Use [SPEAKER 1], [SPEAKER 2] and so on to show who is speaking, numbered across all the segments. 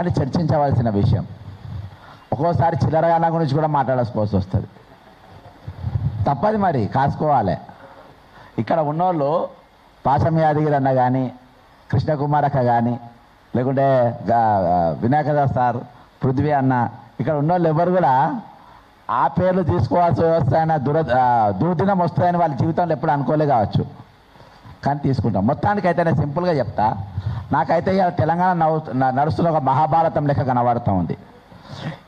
[SPEAKER 1] అని చర్చించవలసిన విషయం. ఒక్కోసారి చిల్లరగాన గురించి కూడా మాట్లాడాల్సి వస్తుంది. తప్పది, మరి కాసుకోవాలి. ఇక్కడ ఉన్నోళ్ళు పాశం యాదగిరి అన్న కానీ, కృష్ణకుమార్ అక్క కానీ, లేకుంటే వినాయకదాస్ సార్, పృథ్వీ అన్న, ఇక్కడ ఉన్నోళ్ళు ఎవరు కూడా ఆ పేర్లు తీసుకోవాల్సి వస్తాయన్న దుర్దినం వస్తాయని వాళ్ళ జీవితంలో ఎప్పుడు అనుకోలే కావచ్చు, కానీ తీసుకుంటాం. మొత్తానికైతే నేను సింపుల్గా చెప్తా. నాకైతే ఇవాళ తెలంగాణ నడుస్తున్న ఒక మహాభారతం లెక్క కనబడుతూ ఉంది.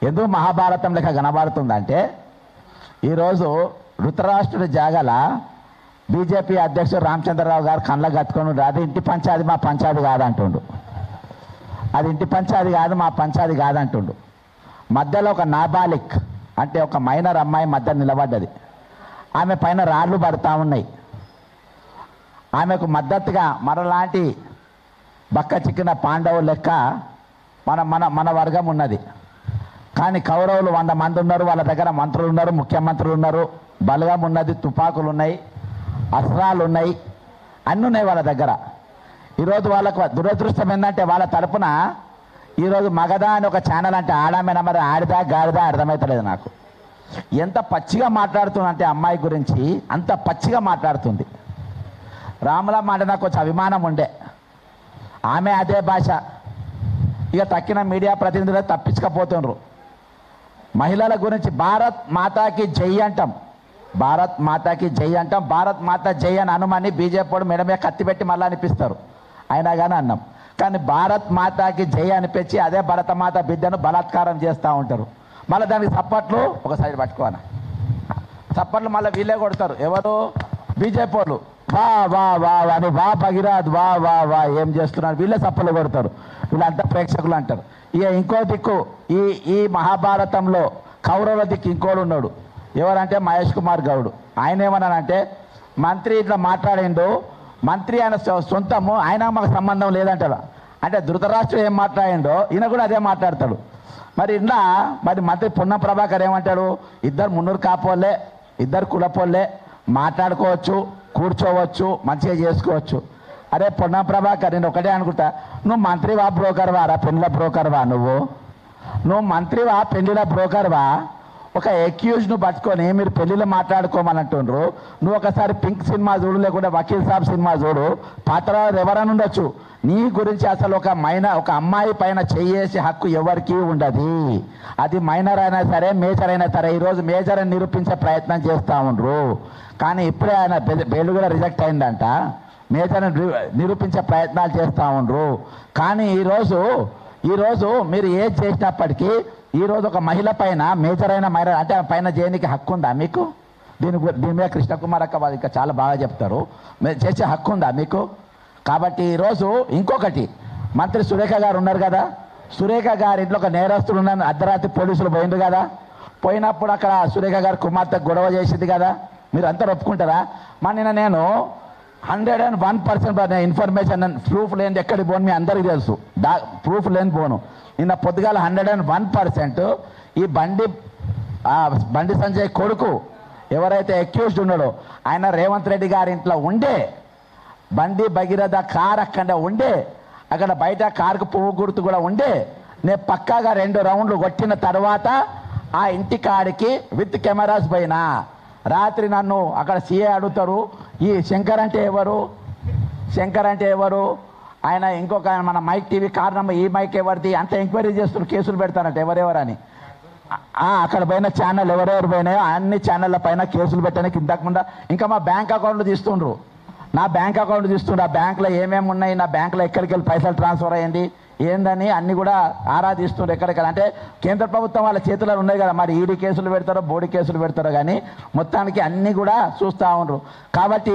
[SPEAKER 1] ఎందుకు మహాభారతం లెక్క కనబడుతుందంటే, ఈరోజు ధృతరాష్ట్రుడి జాగల బీజేపీ అధ్యక్షుడు రామచంద్రరావు గారు కళ్ళకు కట్టుకొని అది ఇంటి పంచాది మా పంచాది కాదంటుండు. అది ఇంటి పంచాది కాదు, మా పంచాది కాదంటుండు. మధ్యలో ఒక నాబాలిక్ అంటే ఒక మైనర్ అమ్మాయి మధ్య నిలబడ్డది. ఆమె పైన రాళ్ళు పడుతూ ఉన్నాయి. ఆమెకు మద్దతుగా మనలాంటి బక్క చిక్కిన పాండవులు లెక్క మన మన మన వర్గం ఉన్నది. కానీ కౌరవులు 100 మంది ఉన్నారు. వాళ్ళ దగ్గర మంత్రులు ఉన్నారు, ముఖ్యమంత్రులు ఉన్నారు, బలగం ఉన్నది, తుపాకులు ఉన్నాయి, అస్త్రాలు ఉన్నాయి, అన్నీ ఉన్నాయి వాళ్ళ దగ్గర. ఈరోజు వాళ్ళకు దురదృష్టం ఏంటంటే వాళ్ళ తరపున ఈరోజు మగధ అని ఒక ఛానల్ అంటే ఆడామే మరి ఆడిదా గాడిదా అర్థమవుతలేదు నాకు. ఎంత పచ్చిగా మాట్లాడుతుందంటే అమ్మాయి గురించి అంత పచ్చిగా మాట్లాడుతుంది. రాములమ్మ అంటే నాకు కొంచెం అభిమానం ఉండే, ఆమె అదే భాష. ఇక తక్కిన మీడియా ప్రతినిధులు తప్పించకపోతున్నారు. మహిళల గురించి భారత్ మాతాకి జై అంటాం, భారత్ మాతాకి జై అంటాం. భారత్ మాత జై అని అనుమని బీజేపీ మేడ మీద కత్తి పెట్టి మళ్ళీ అనిపిస్తారు, అయినా కానీ అన్నాం. కానీ భారత్ మాతాకి జై అనిపించి అదే భరతమాత బిడ్డను బలాత్కారం చేస్తూ ఉంటారు. మళ్ళీ దానికి చప్పట్లు ఒక సైడ్ పట్టుకోవాలి, చప్పట్లు మళ్ళీ వీళ్ళే కొడతారు. ఎవరు? బీజేపీ వాళ్ళు. వా వా వా అని వా భగీరథ్ వా వా వా ఏం చేస్తున్నారు వీళ్ళే చప్పట్లు కొడతారు. వీళ్ళంతా ప్రేక్షకులు అంటారు. ఇక ఇంకో దిక్కు ఈ మహాభారతంలో కౌరవుల దిక్కు ఇంకోడు ఉన్నాడు. ఎవరంటే మహేష్ కుమార్ గౌడ్. ఆయన ఏమన్నానంటే, మంత్రి ఇట్లా మాట్లాడిండు, మంత్రి ఆయన సొంతము, ఆయన మాకు సంబంధం లేదంటాడు. అంటే ధృతరాష్ట్రుడు ఏం మాట్లాడిండో ఈయన కూడా అదే మాట్లాడతాడు. మరి ఇలా మరి మంత్రి పొన్నం ప్రభాకర్ ఏమంటాడు, ఇద్దరు మున్నూరు కాపోళ్ళే, ఇద్దరు కులపోళ్ళే, మాట్లాడుకోవచ్చు, కూర్చోవచ్చు, మంచిగా చేసుకోవచ్చు. అరే పొన్నం ప్రభాకర్, నేను ఒకటే అనుకుంటా, నువ్వు మంత్రివా బ్రోకర్వా రా, పెళ్ళిల బ్రోకర్వా నువ్వు మంత్రివా పెళ్ళిల బ్రోకర్వా? ఒక అక్యూజ్ను పట్టుకొని మీరు పెళ్ళిళ్ళు మాట్లాడుకోమని అంటుండ్రు. నువ్వు ఒకసారి పింక్ సినిమా చూడు, లేకుంటే వకీల్ సాబ్ సినిమా చూడు, పాత్రలు ఎవరైనా ఉండొచ్చు. నీ గురించి అసలు ఒక అమ్మాయి పైన చేయేసే హక్కు ఎవరికీ ఉండదు. అది మైనర్ అయినా సరే, మేజర్ అయినా సరే. ఈరోజు మేజర్ అని నిరూపించే ప్రయత్నం చేస్తూ ఉండ్రు, కానీ ఇప్పుడే ఆయన బెయిల్ కూడా రిజెక్ట్ అయిందంట. మేజర్ నిరూపించే ప్రయత్నాలు చేస్తూ ఉండ్రు. కానీ ఈరోజు మీరు ఏది చేసినప్పటికీ ఈరోజు ఒక మహిళ పైన, మేజర్ అయిన మహిళ అంటే పైన చేయడానికి హక్కు ఉందా మీకు? దీని మీద కృష్ణకుమార్ అక్క వాళ్ళు ఇంకా చాలా బాగా చెప్తారు. చేసే హక్కు ఉందా మీకు? కాబట్టి ఈరోజు ఇంకొకటి, మంత్రి సురేఖ గారు ఉన్నారు కదా, సురేఖ గారి ఇంట్లో ఒక నేరస్తులు ఉన్న అర్ధరాత్రి పోలీసులు పోయిండ్రు కదా. పోయినప్పుడు అక్కడ సురేఖ గారు కుమార్తె గొడవ చేసింది కదా, మీరు అంతా ఒప్పుకుంటారా? నిన్న నేను 101% ఇన్ఫర్మేషన్ ప్రూఫ్ లేని ఎక్కడికి పోను మీ అందరికీ తెలుసు, ప్రూఫ్ లేని పోను. నిన్న పొద్దుగాల 101% ఈ బండి సంజయ్ కొడుకు ఎవరైతే అక్యూజ్డ్ ఉన్నాడో ఆయన రేవంత్ రెడ్డి గారి ఇంట్లో ఉండే, బండి భగీరథ కార్ అక్కడ ఉండే, అక్కడ బయట కారుకు పువ్వు గుర్తు కూడా ఉండే, నేను పక్కాగా 2 రౌండ్లు కొట్టిన తర్వాత ఆ ఇంటి కాడికి విత్ కెమెరాస్ పోయినా. రాత్రి నన్ను అక్కడ సీఏ అడుగుతారు, ఈ శంకర్ అంటే ఎవరు? ఆయన ఇంకొక మన మైక్ టీవీ కారణం ఈ మైక్ ఎవరిది అంత ఎంక్వైరీ చేస్తున్నారు, కేసులు పెడతానంట ఎవరెవరని. అక్కడ పైన ఛానల్ ఎవరెవరు పోయినాయో అన్ని ఛానళ్ళ పైన కేసులు పెట్టడానికి ఇంతకుముందు ఇంకా మా బ్యాంక్ అకౌంట్లు తీస్తుండ్రు. నా బ్యాంక్ అకౌంట్ తీస్తుండ్రు, ఆ బ్యాంకులో ఏమేమి ఉన్నాయి, నా బ్యాంకులో ఎక్కడికి వెళ్ళి పైసలు ట్రాన్స్ఫర్ అయ్యింది ఏందని అన్ని కూడా ఆరా తీస్తుండ్రు. ఎక్కడెక్కడ అంటే కేంద్ర ప్రభుత్వం వాళ్ళ చేతుల్లో ఉన్నాయి కదా, మరి ఈడీ కేసులు పెడతారో బోడీ కేసులు పెడతారో కానీ మొత్తానికి అన్నీ కూడా చూస్తూ ఉండరు. కాబట్టి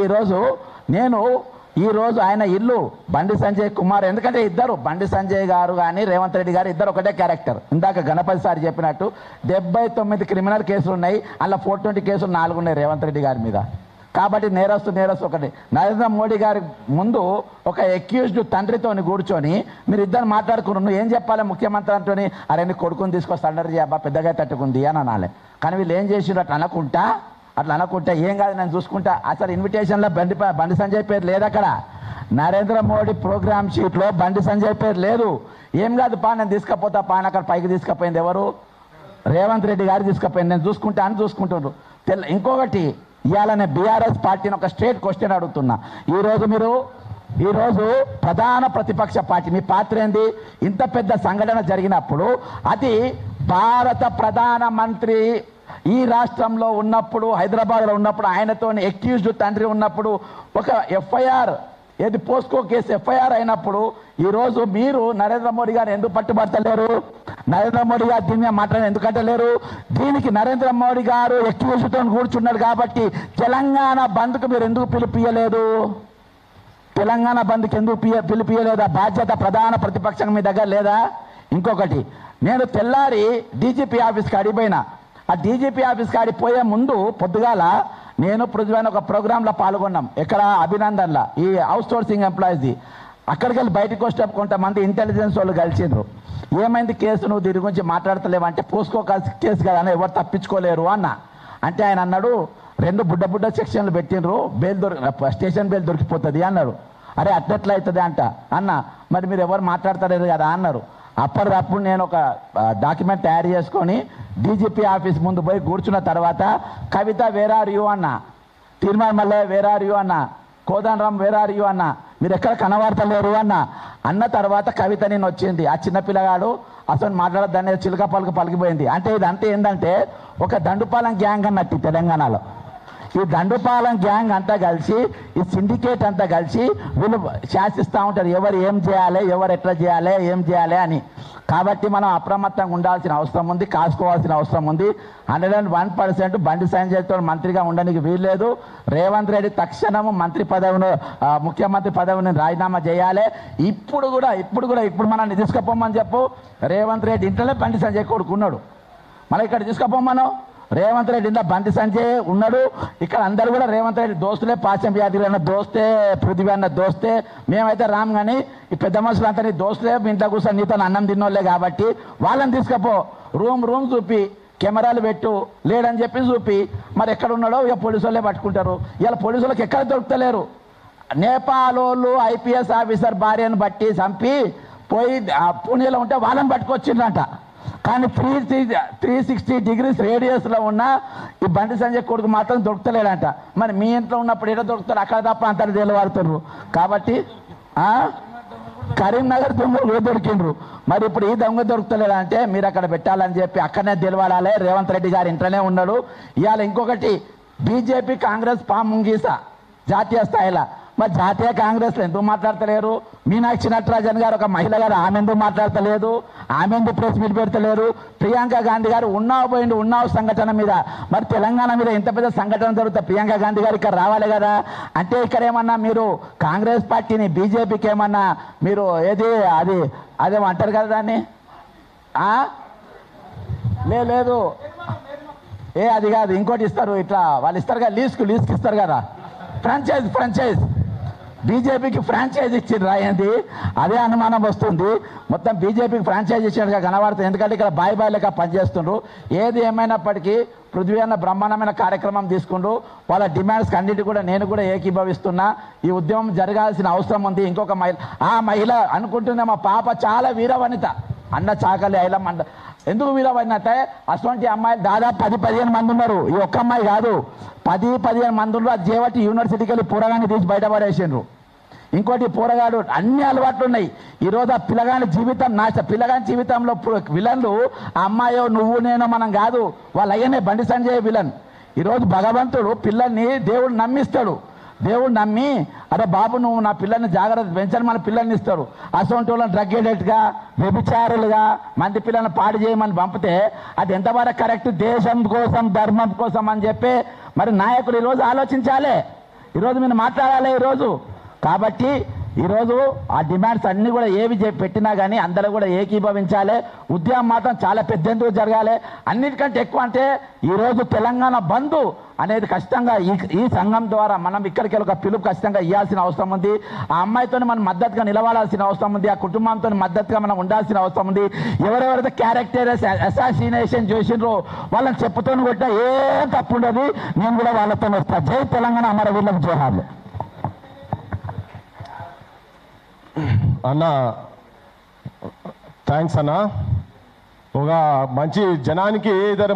[SPEAKER 1] ఈరోజు ఆయన ఇల్లు బండి సంజయ్ కుమార్, ఎందుకంటే ఇద్దరు బండి సంజయ్ గారు కానీ రేవంత్ రెడ్డి గారు ఇద్దరు ఒకటే క్యారెక్టర్. ఇందాక గణపతి సార్ చెప్పినట్టు 79 క్రిమినల్ కేసులు ఉన్నాయి, అలా 420 కేసులు 4 ఉన్నాయి రేవంత్ రెడ్డి గారి మీద. కాబట్టి నేరస్తు ఒకటి. నరేంద్ర మోడీ గారి ముందు ఒక అక్యూజ్డ్ తండ్రితో కూర్చొని మీరు ఇద్దరు మాట్లాడుకున్నారు, నువ్వు ఏం చెప్పాలి ముఖ్యమంత్రి అంటోని, అరే నీ కొడుకుని తీసుకొస్తా అండర్ చేయబ్బా పెద్దగా తట్టుకుంది అని అనాలి. కానీ వీళ్ళు ఏం చేసిరు, అట్లా అనుకుంటా ఏం కాదు నేను చూసుకుంటా. అసలు ఇన్విటేషన్లో బండి సంజయ్ పేరు లేదు అక్కడ. నరేంద్ర మోడీ ప్రోగ్రామ్ షీట్లో బండి సంజయ్ పేరు లేదు. ఏం కాదు పా, నేను తీసుకపోతా పా అని అక్కడ పైకి తీసుకుపోయింది ఎవరు? రేవంత్ రెడ్డి గారు తీసుకుపోయింది. నేను చూసుకుంటా అని చూసుకుంటున్నారు. ఇంకొకటి, ఇవాళ నేను బీఆర్ఎస్ పార్టీని ఒక స్ట్రేట్ క్వశ్చన్ అడుగుతున్నా. ఈరోజు ప్రధాన ప్రతిపక్ష పార్టీ మీ పాత్ర ఏంది? ఇంత పెద్ద సంఘటన జరిగినప్పుడు అది భారత ప్రధానమంత్రి ఈ రాష్ట్రంలో ఉన్నప్పుడు, హైదరాబాద్లో ఉన్నప్పుడు, ఆయనతో ఎక్యూజ్డ్ తండ్రి ఉన్నప్పుడు ఒక ఎఫ్ఐఆర్, ఏది పోస్కో కేసు ఎఫ్ఐఆర్ అయినప్పుడు ఈరోజు మీరు నరేంద్ర మోడీ గారు ఎందుకు పట్టుబడతలేరు? నరేంద్ర మోడీ గారు దీని మీద మాట్లాడి ఎందుకంటలేరు? దీనికి నరేంద్ర మోడీ గారు ఎక్యూజ్డ్తో కూర్చున్నాడు కాబట్టి తెలంగాణ బంద్కు మీరు ఎందుకు పిలిపియలేదు? తెలంగాణ బంద్కి ఎందుకు పిలిపియలేదా? బాధ్యత ప్రధాన ప్రతిపక్షం మీ దగ్గర లేదా? ఇంకొకటి, నేను తెల్లారి డీజీపీ ఆఫీస్కి అడిగిపోయినా. ఆ డీజీపీ ఆఫీస్కి అడిగిపోయే ముందు పొద్దుగాల నేను పృథ్వీని ఒక ప్రోగ్రాంలో పాల్గొన్నాం. ఎక్కడ? అభినందన్లా, ఈ అవుట్ సోర్సింగ్ ఎంప్లాయీస్ది. అక్కడికి వెళ్ళి బయటకు వచ్చే కొంతమంది ఇంటెలిజెన్స్ వాళ్ళు కలిసిండ్రు. ఏమైంది కేసు, నువ్వు దీని గురించి మాట్లాడతలేవు అంటే, పోస్కో కేసు కదా అన్న, ఎవరు తప్పించుకోలేరు అన్న. అంటే ఆయన అన్నాడు, 2 బుడ్డ సెక్షన్లు పెట్టినరు, స్టేషన్ బెయిల్ దొరికిపోతుంది అన్నారు. అరే అట్లెట్లా అవుతుంది అంట అన్న, మరి మీరు ఎవరు మాట్లాడతలేరు కదా అన్నారు. అప్పటికప్పుడు నేను ఒక డాక్యుమెంట్ తయారు చేసుకొని డీజీపీ ఆఫీస్ ముందు పోయి కూర్చున్న తర్వాత, కవిత వేర్ ఆర్ యూ అన్న, తీర్మాన్ మల్లయ్య వేర్ ఆర్ యూ అన్న, కోదండరామ్ వేర్ ఆర్ యూ అన్న, మీరు ఎక్కడ కనబడతలేరు అన్న తర్వాత కవిత నేను వచ్చింది. ఆ చిన్నపిల్లగాడు అసలు మాట్లాడద్దని చిలుక పలుకు పలికిపోయింది. అంటే ఇదంతా ఏంటంటే ఒక దండుపాలెం గ్యాంగ్ అన్నట్టు తెలంగాణలో. ఈ దండుపాలెం గ్యాంగ్ అంతా కలిసి, ఈ సిండికేట్ అంతా కలిసి వీళ్ళు శాసిస్తూ ఉంటారు, ఎవరు ఏం చేయాలి, ఎవరు ఎట్లా చేయాలి, ఏం చేయాలి అని. కాబట్టి మనం అప్రమత్తంగా ఉండాల్సిన అవసరం ఉంది, కాసుకోవాల్సిన అవసరం ఉంది. 101% బండి సంజయ్తో మంత్రిగా ఉండడానికి వీల్లేదు. రేవంత్ రెడ్డి తక్షణము ముఖ్యమంత్రి పదవిని రాజీనామా చేయాలి. ఇప్పుడు మనల్ని తీసుకుపోమని చెప్పు. రేవంత్ రెడ్డి ఇంట్లోనే బండి సంజయ్ కొడుకున్నాడు, మళ్ళీ ఇక్కడ తీసుకుపోమను. రేవంత్ రెడ్డి ఇంట్లో బండి సంజయ్ ఉన్నాడు. ఇక్కడ అందరూ కూడా రేవంత్ రెడ్డి దోస్తులే, పాచం వ్యాధులు అన్న దోస్తే, పృథ్వీ అన్న దోస్తే. మేమైతే రాము, కానీ ఈ పెద్ద మనుషులు అంతా నీ దోస్తులే, మీ ఇంట్లో కూర్చొని నీతో అన్నం తిన్నోళ్ళే కాబట్టి వాళ్ళని తీసుకపో. రూమ్ చూపి, కెమెరాలు పెట్టు, లేడని చెప్పి చూపి, మరి ఎక్కడ ఉన్నాడో ఇక పోలీసు వాళ్ళే పట్టుకుంటారు. ఇలా పోలీసు వాళ్ళకి ఎక్కడ దొరుకుతలేరు. నేపాల్ వాళ్ళు ఐపీఎస్ ఆఫీసర్ భార్యను బట్టి చంపి పోయి పూణేలో ఉంటే వాళ్ళని పట్టుకొచ్చిండ్రంట. కానీ 360 degrees రేడియస్లో ఉన్న ఈ బండి సంజయ్ కొడుకు మాత్రం దొరుకుతలేడంట. మరి మీ ఇంట్లో ఉన్నప్పుడు ఏదో దొరుకుతారు, అక్కడ తప్ప అంతా తేలివాడుతున్నారు. కాబట్టి కరీంనగర్ దొంగలు కూడా దొరికిండ్రు. మరి ఇప్పుడు ఈ దొంగ దొరుకుతలేడంటే మీరు అక్కడ పెట్టాలని చెప్పి అక్కడనే తెలివాడాలి. రేవంత్ రెడ్డి గారు ఇంట్లోనే ఉన్నాడు. ఇవాళ ఇంకొకటి, బీజేపీ కాంగ్రెస్ పాముంగీస జాతీయ స్థాయిలో. మరి జాతీయ కాంగ్రెస్లో ఎందుకు మాట్లాడతలేరు? మీనాక్షి నటరాజన్ గారు ఒక మహిళ గారు, ఆమె ఎందుకు మాట్లాడతలేదు? ఆమె ఎందుకు ప్రెస్ మీట్ పెడతలేరు? ప్రియాంక గాంధీ గారు ఉన్నావు సంఘటన మీద, మరి తెలంగాణ మీద ఇంత పెద్ద సంఘటన జరుగుతా ప్రియాంక గాంధీ గారు ఇక్కడ రావాలి కదా. అంటే ఇక్కడ ఏమన్నా మీరు కాంగ్రెస్ పార్టీని, బీజేపీకి ఏమన్నా మీరు అదేమో అంటారు కదా దాన్ని, లేదు అది కాదు, ఇంకోటి ఇస్తారు, ఇట్లా వాళ్ళు ఇస్తారు కదా, లీజ్కి ఇస్తారు కదా, ఫ్రాంచైజ్. బీజేపీకి ఫ్రాంచైజ్ ఇచ్చిండ్రు రాయండి, అదే అనుమానం వస్తుంది. మొత్తం బీజేపీకి ఫ్రాంచైజ్ ఇచ్చినట్టుగా కనబడుతుంది. ఎందుకంటే ఇక్కడ బాయ్ లెక్క పనిచేస్తుండ్రు. ఏది ఏమైనప్పటికీ పృథ్వీ అన్న బ్రహ్మాండమైన కార్యక్రమం తీసుకుంటూ వాళ్ళ డిమాండ్స్కి అన్నిటి కూడా నేను కూడా ఏకీభవిస్తున్నా. ఈ ఉద్యమం జరగాల్సిన అవసరం ఉంది. ఇంకొక మహిళ అనుకుంటున్నా, మా పాప చాలా వీరవనిత, అన్న చాకలి ఐలమ్మ. ఎందుకు వీరవనిత? అటువంటి అమ్మాయిలు దాదాపు 10-15 మంది ఉన్నారు. ఈ ఒక్క అమ్మాయి కాదు, 10-15 మంది ఉన్నారు. అది జేవటి యూనివర్సిటీకి వెళ్ళి పూరగాన్ని తీసి బయటపడేసిండ్రు. ఇంకోటి, పూరగాడు అన్ని అలవాట్లు ఉన్నాయి. ఈరోజు ఆ పిల్లగాని జీవితంలో విలన్లు ఆ అమ్మాయో నువ్వు నేను మనం కాదు, వాళ్ళ అయ్యనే బండి సంజయ్ విలన్. ఈరోజు భగవంతుడు పిల్లల్ని దేవుడు నమ్మిస్తాడు. దేవుడు నమ్మి, అరే బాబు నువ్వు నా పిల్లల్ని జాగ్రత్త పెంచని మన పిల్లల్ని ఇస్తాడు. అసొంటి వాళ్ళని డ్రగ్ ఎడిక్ట్గా, వ్యభిచారులుగా, మంది పిల్లల్ని పాడు చేయమని పంపితే అది ఎంతవరకు కరెక్ట్? దేశం కోసం, ధర్మం కోసం అని చెప్పి మరి నాయకులు ఈరోజు ఆలోచించాలి. ఈరోజు మీరు మాట్లాడాలి ఈరోజు. కాబట్టి ఈరోజు ఆ డిమాండ్స్ అన్నీ కూడా ఏవి పెట్టినా కానీ అందరూ కూడా ఏకీభవించాలి. ఉద్యమం మాత్రం చాలా పెద్ద ఎందుకు జరగాలి. అన్నిటికంటే ఎక్కువ అంటే ఈరోజు తెలంగాణ బంధు అనేది ఖచ్చితంగా ఈ సంఘం ద్వారా మనం ఇక్కడికి ఒక పిలుపు ఖచ్చితంగా ఇవ్వాల్సిన అవసరం ఉంది. ఆ అమ్మాయితో మనం మద్దతుగా నిలబడాల్సిన అవసరం ఉంది. ఆ కుటుంబంతో మద్దతుగా మనం ఉండాల్సిన అవసరం ఉంది. ఎవరెవరైతే క్యారెక్టర్ అసాసినేషన్ చేసిండ్రో వాళ్ళని చెప్పుతో కొట్టా ఏం తప్పు ఉండదు. నేను కూడా వాళ్ళతో వస్తా. జై తెలంగాణ, అమరవీరులకు జోహార్లు.
[SPEAKER 2] అన్న థ్యాంక్స్ అన్న. ఒక మంచి జనానికి ఏదైనా